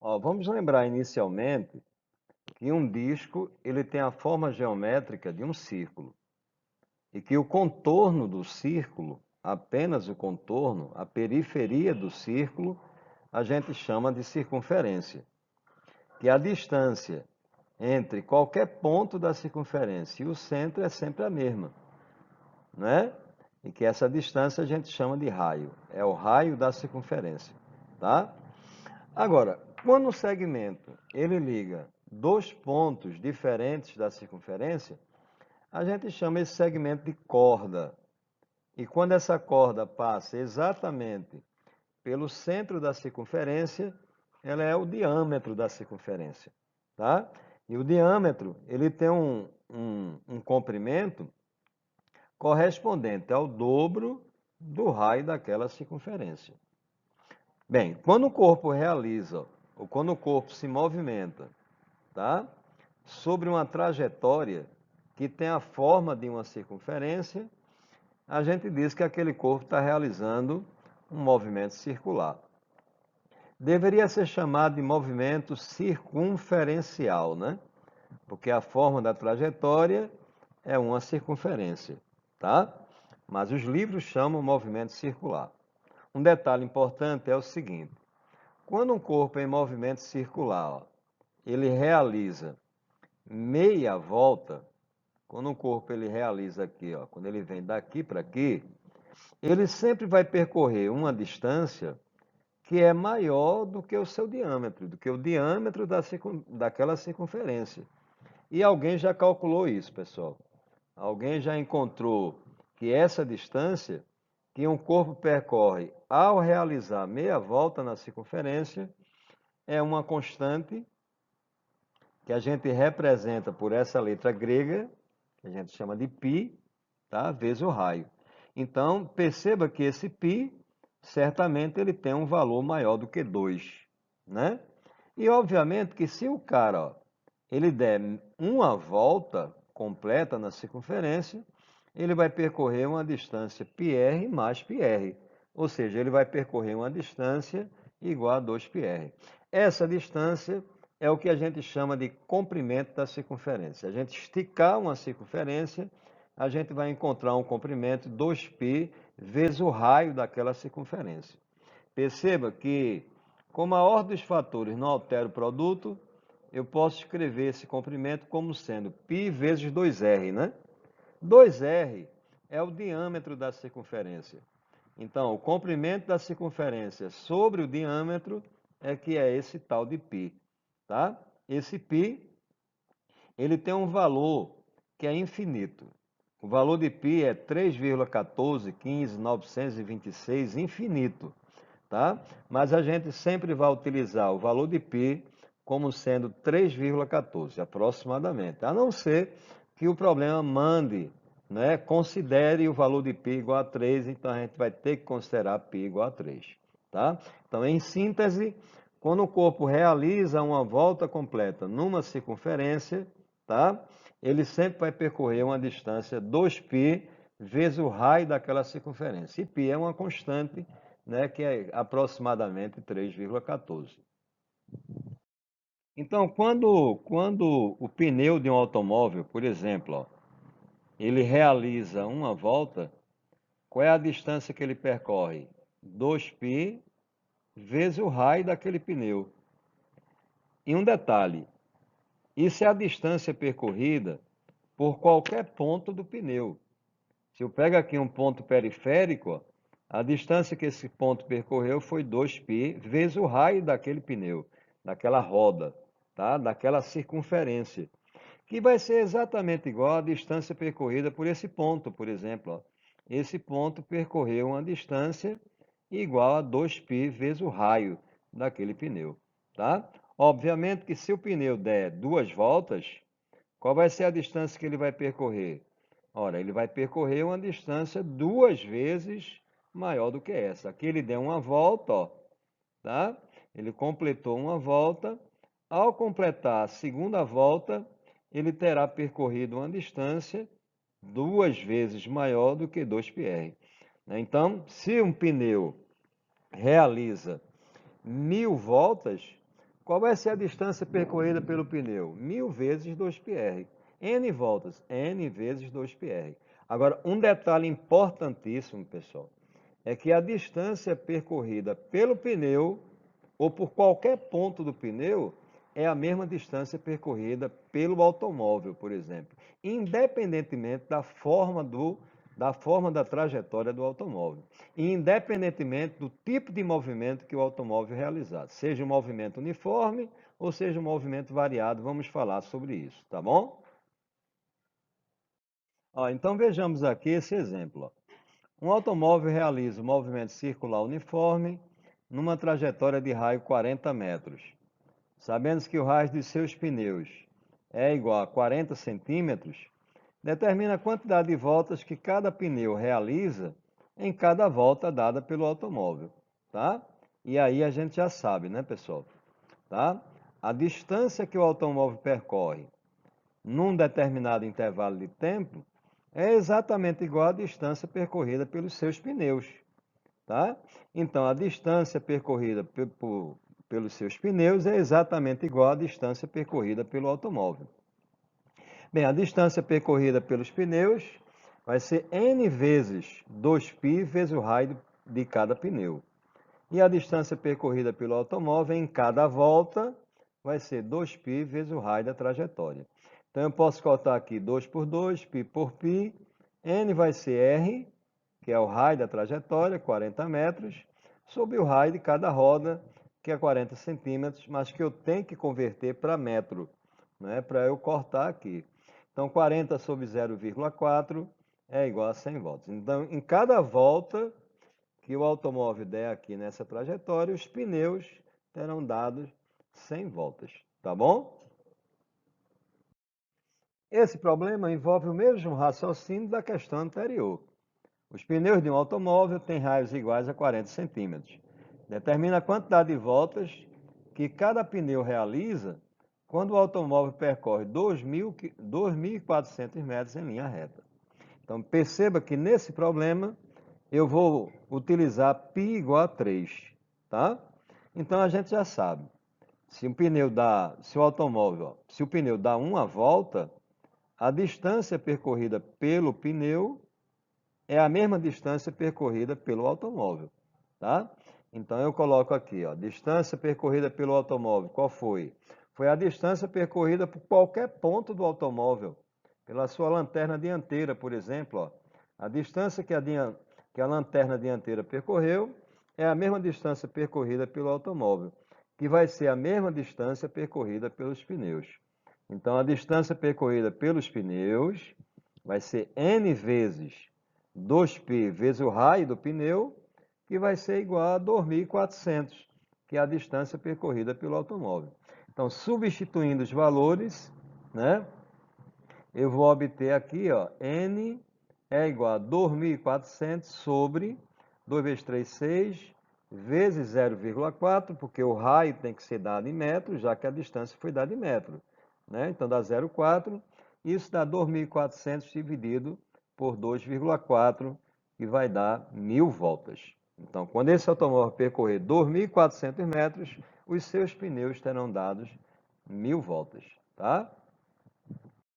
Ó, vamos lembrar inicialmente que um disco ele tem a forma geométrica de um círculo e que o contorno do círculo, apenas o contorno, a periferia do círculo, a gente chama de circunferência, que a distância entre qualquer ponto da circunferência e o centro é sempre a mesma, né? E que essa distância a gente chama de raio, é o raio da circunferência, tá? Agora, quando o segmento ele liga dois pontos diferentes da circunferência, a gente chama esse segmento de corda. E quando essa corda passa exatamente pelo centro da circunferência, ela é o diâmetro da circunferência, tá? E o diâmetro, ele tem um comprimento correspondente ao dobro do raio daquela circunferência. Bem, quando o corpo realiza, ou quando o corpo se movimenta, tá? Sobre uma trajetória que tem a forma de uma circunferência, a gente diz que aquele corpo está realizando um movimento circular. Deveria ser chamado de movimento circunferencial, né? Porque a forma da trajetória é uma circunferência, tá? Mas os livros chamam movimento circular. Um detalhe importante é o seguinte: quando um corpo em movimento circular, ó, ele realiza meia volta, quando um corpo ele realiza aqui, ó, quando ele vem daqui para aqui, ele sempre vai percorrer uma distância que é maior do que o seu diâmetro, do que o diâmetro daquela circunferência. E alguém já calculou isso, pessoal. Alguém já encontrou que essa distância que um corpo percorre ao realizar meia volta na circunferência é uma constante que a gente representa por essa letra grega, que a gente chama de π, tá? Vezes o raio. Então, perceba que esse π, certamente ele tem um valor maior do que 2, né? E obviamente que se o cara, ó, ele der uma volta completa na circunferência, ele vai percorrer uma distância πr mais πr, ou seja, ele vai percorrer uma distância igual a 2πr. Essa distância é o que a gente chama de comprimento da circunferência. A gente esticar uma circunferência, a gente vai encontrar um comprimento 2π vezes o raio daquela circunferência. Perceba que, como a ordem dos fatores não altera o produto, eu posso escrever esse comprimento como sendo π vezes 2r, né? 2r é o diâmetro da circunferência. Então, o comprimento da circunferência sobre o diâmetro é que é esse tal de π, tá? Esse π, ele tem um valor que é infinito. O valor de π é 3,1415,926, infinito, tá? Mas a gente sempre vai utilizar o valor de π como sendo 3,14 aproximadamente, a não ser que o problema mande, né, considere o valor de π igual a 3, então a gente vai ter que considerar π igual a 3, tá? Então, em síntese, quando o corpo realiza uma volta completa numa circunferência, tá? Ele sempre vai percorrer uma distância 2π vezes o raio daquela circunferência. E π é uma constante, né, que é aproximadamente 3,14. Então, quando o pneu de um automóvel, por exemplo, ó, ele realiza uma volta, qual é a distância que ele percorre? 2π vezes o raio daquele pneu. E um detalhe, isso é a distância percorrida por qualquer ponto do pneu. Se eu pego aqui um ponto periférico, ó, a distância que esse ponto percorreu foi 2π vezes o raio daquele pneu, daquela roda, tá? Daquela circunferência, que vai ser exatamente igual à distância percorrida por esse ponto, por exemplo. Ó. Esse ponto percorreu uma distância igual a 2π vezes o raio daquele pneu, tá? Obviamente que se o pneu der duas voltas, qual vai ser a distância que ele vai percorrer? Ora, ele vai percorrer uma distância duas vezes maior do que essa. Aqui ele deu uma volta, ó, tá? Ele completou uma volta. Ao completar a segunda volta, ele terá percorrido uma distância duas vezes maior do que 2πr. Então, se um pneu realiza 1000 voltas, Qual vai ser a distância percorrida pelo pneu? 1000 vezes 2πr. N voltas, N vezes 2πr. Agora, um detalhe importantíssimo, pessoal, é que a distância percorrida pelo pneu ou por qualquer ponto do pneu é a mesma distância percorrida pelo automóvel, por exemplo, independentemente da forma da trajetória do automóvel, e independentemente do tipo de movimento que o automóvel realizar, seja um movimento uniforme ou seja um movimento variado, vamos falar sobre isso, tá bom? Então vejamos aqui esse exemplo. Um automóvel realiza um movimento circular uniforme numa trajetória de raio 40 metros. Sabendo que o raio de seus pneus é igual a 40 centímetros, determina a quantidade de voltas que cada pneu realiza em cada volta dada pelo automóvel, tá? E aí a gente já sabe, né, pessoal? Tá? A distância que o automóvel percorre num determinado intervalo de tempo é exatamente igual à distância percorrida pelos seus pneus, tá? Então, a distância percorrida pelos seus pneus é exatamente igual à distância percorrida pelo automóvel. Bem, a distância percorrida pelos pneus vai ser N vezes 2π vezes o raio de cada pneu. E a distância percorrida pelo automóvel em cada volta vai ser 2π vezes o raio da trajetória. Então, eu posso cortar aqui 2 por 2, π por π. N vai ser R, que é o raio da trajetória, 40 metros, sobre o raio de cada roda, que é 40 centímetros, mas que eu tenho que converter para metro, né, para eu cortar aqui. Então, 40 sobre 0,4 é igual a 100 voltas. Então, em cada volta que o automóvel der aqui nessa trajetória, os pneus terão dado 100 voltas, tá bom? Esse problema envolve o mesmo raciocínio da questão anterior. Os pneus de um automóvel têm raios iguais a 40 centímetros. Determina a quantidade de voltas que cada pneu realiza quando o automóvel percorre 2.400 metros em linha reta. Então, perceba que nesse problema eu vou utilizar π igual a 3, tá? Então, a gente já sabe, se o pneu dá uma volta, a distância percorrida pelo pneu é a mesma distância percorrida pelo automóvel, tá? Então eu coloco aqui, ó, distância percorrida pelo automóvel, qual foi? Foi a distância percorrida por qualquer ponto do automóvel, pela sua lanterna dianteira, por exemplo, ó. A distância que a lanterna dianteira percorreu é a mesma distância percorrida pelo automóvel, que vai ser a mesma distância percorrida pelos pneus. Então a distância percorrida pelos pneus vai ser N vezes 2π vezes o raio do pneu, que vai ser igual a 2.400, que é a distância percorrida pelo automóvel. Então, substituindo os valores, né, eu vou obter aqui, ó, N é igual a 2.400 sobre 2 vezes 3, 6, vezes 0,4, porque o raio tem que ser dado em metros, já que a distância foi dada em metro, né? Então, dá 0,4, isso dá 2.400 dividido por 2,4, que vai dar 1.000 voltas. Então, quando esse automóvel percorrer 2.400 metros, os seus pneus terão dado 1.000 voltas, tá?